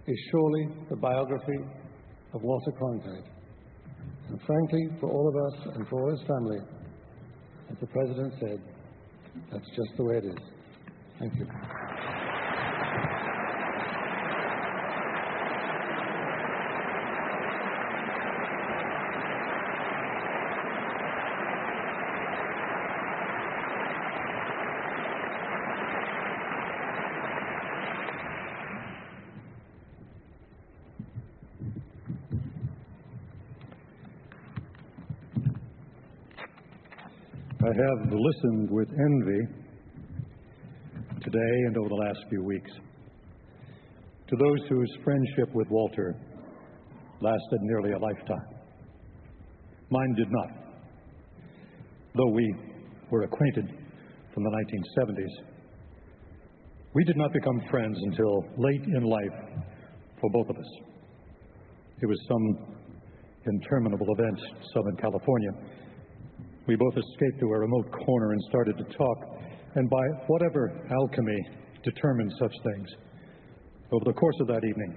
is surely the biography of Walter Cronkite. And frankly, for all of us and for all his family, as the President said, that's just the way it is. Thank you. I have listened with envy today and over the last few weeks to those whose friendship with Walter lasted nearly a lifetime. Mine did not. Though we were acquainted from the 1970s, we did not become friends until late in life for both of us. It was some interminable event, Southern California. We both escaped to a remote corner and started to talk, and by whatever alchemy determined such things, over the course of that evening,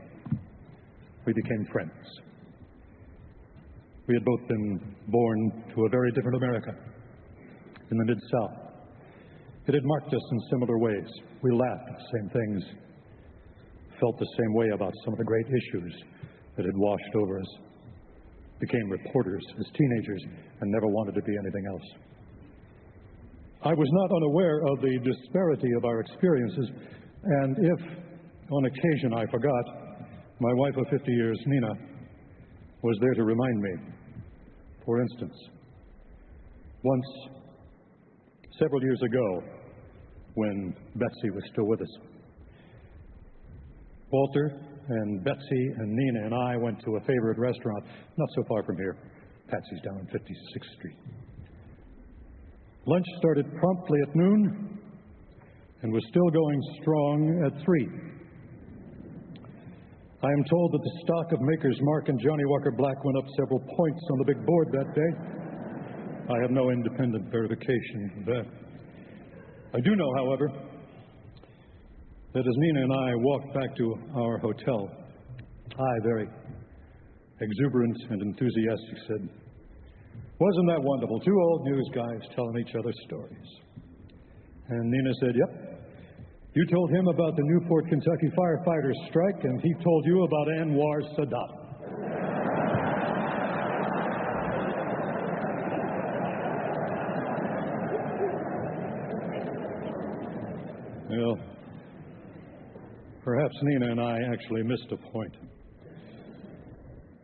we became friends. We had both been born to a very different America in the Mid-South. It had marked us in similar ways. We laughed at the same things, felt the same way about some of the great issues that had washed over us, became reporters as teenagers, and never wanted to be anything else. I was not unaware of the disparity of our experiences, and if, on occasion, I forgot, my wife of 50 years, Nina, was there to remind me. For instance, once, several years ago, when Betsy was still with us, Walter and Betsy and Nina and I went to a favorite restaurant not so far from here. Patsy's down on 56th Street. Lunch started promptly at noon and was still going strong at 3. I am told that the stock of Maker's Mark and Johnny Walker Black went up several points on the big board that day. I have no independent verification of that. I do know, however, that as Nina and I walked back to our hotel, I, very exuberant and enthusiastic, said, "Wasn't that wonderful? Two old news guys telling each other stories." And Nina said, "Yep. You told him about the Newport, Kentucky firefighters strike, and he told you about Anwar Sadat." Well, perhaps Nina and I actually missed a point.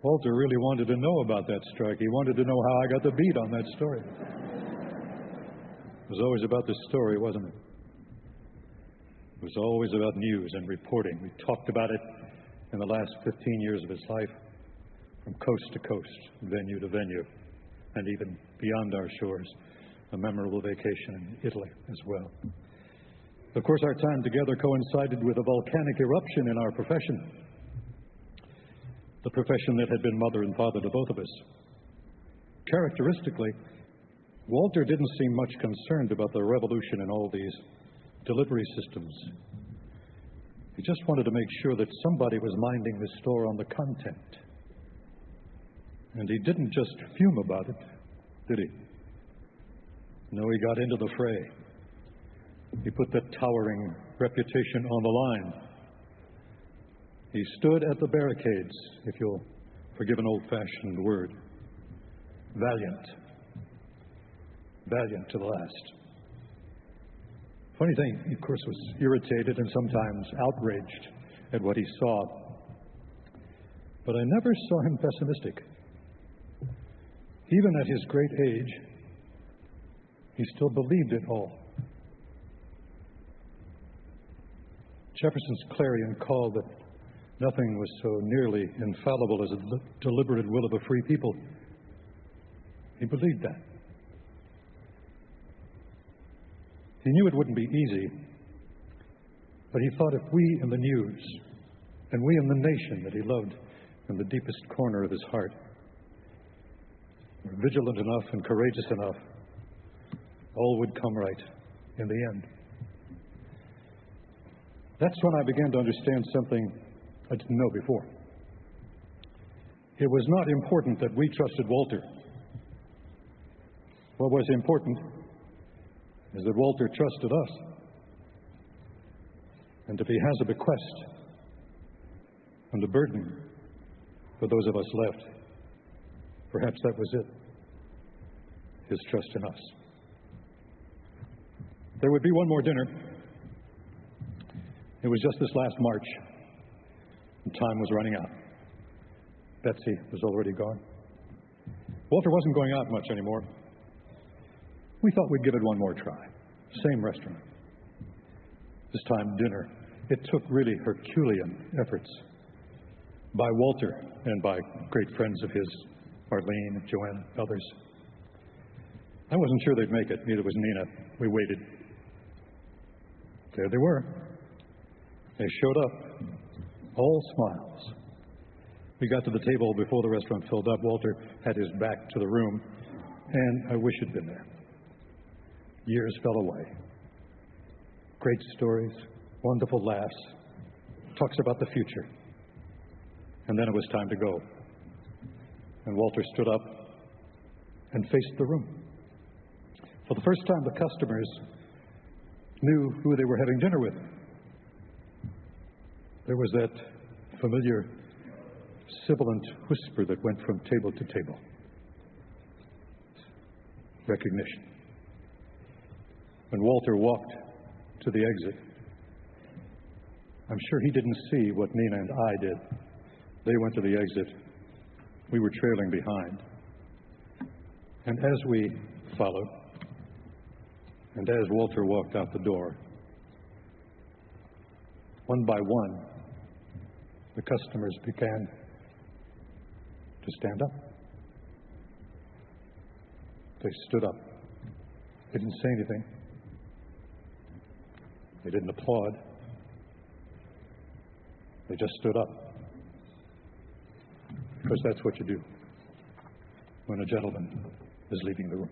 Walter really wanted to know about that strike. He wanted to know how I got the beat on that story. It was always about the story, wasn't it? It was always about news and reporting. We talked about it in the last 15 years of his life, from coast to coast, venue to venue, and even beyond our shores, a memorable vacation in Italy as well. Of course, our time together coincided with a volcanic eruption in our profession, the profession that had been mother and father to both of us. Characteristically, Walter didn't seem much concerned about the revolution in all these delivery systems. He just wanted to make sure that somebody was minding the store on the content. And he didn't just fume about it, did he? No, he got into the fray. He put that towering reputation on the line. He stood at the barricades, if you'll forgive an old-fashioned word. Valiant. Valiant to the last. Funny thing, he, of course, was irritated and sometimes outraged at what he saw. But I never saw him pessimistic. Even at his great age, he still believed it all. Jefferson's clarion call that nothing was so nearly infallible as the deliberative will of a free people. He believed that. He knew it wouldn't be easy, but he thought if we in the news and we in the nation that he loved in the deepest corner of his heart were vigilant enough and courageous enough, all would come right in the end. That's when I began to understand something I didn't know before. It was not important that we trusted Walter. What was important is that Walter trusted us. And if he has a bequest and a burden for those of us left, perhaps that was it, his trust in us. There would be one more dinner. It was just this last March, and time was running out. Betsy was already gone. Walter wasn't going out much anymore. We thought we'd give it one more try. Same restaurant. This time, dinner. It took really Herculean efforts by Walter and by great friends of his, Arlene, Joanne, others. I wasn't sure they'd make it. Neither was Nina. We waited. There they were. They showed up, all smiles. We got to the table before the restaurant filled up. Walter had his back to the room, and I wish he'd been there. Years fell away. Great stories, wonderful laughs, talks about the future. And then it was time to go. And Walter stood up and faced the room. For the first time, the customers knew who they were having dinner with. There was that familiar, sibilant whisper that went from table to table. Recognition. When Walter walked to the exit, I'm sure he didn't see what Nina and I did. They went to the exit. We were trailing behind. And as we followed, and as Walter walked out the door, one by one, the customers began to stand up. They stood up. They didn't say anything. They didn't applaud. They just stood up. Because that's what you do when a gentleman is leaving the room.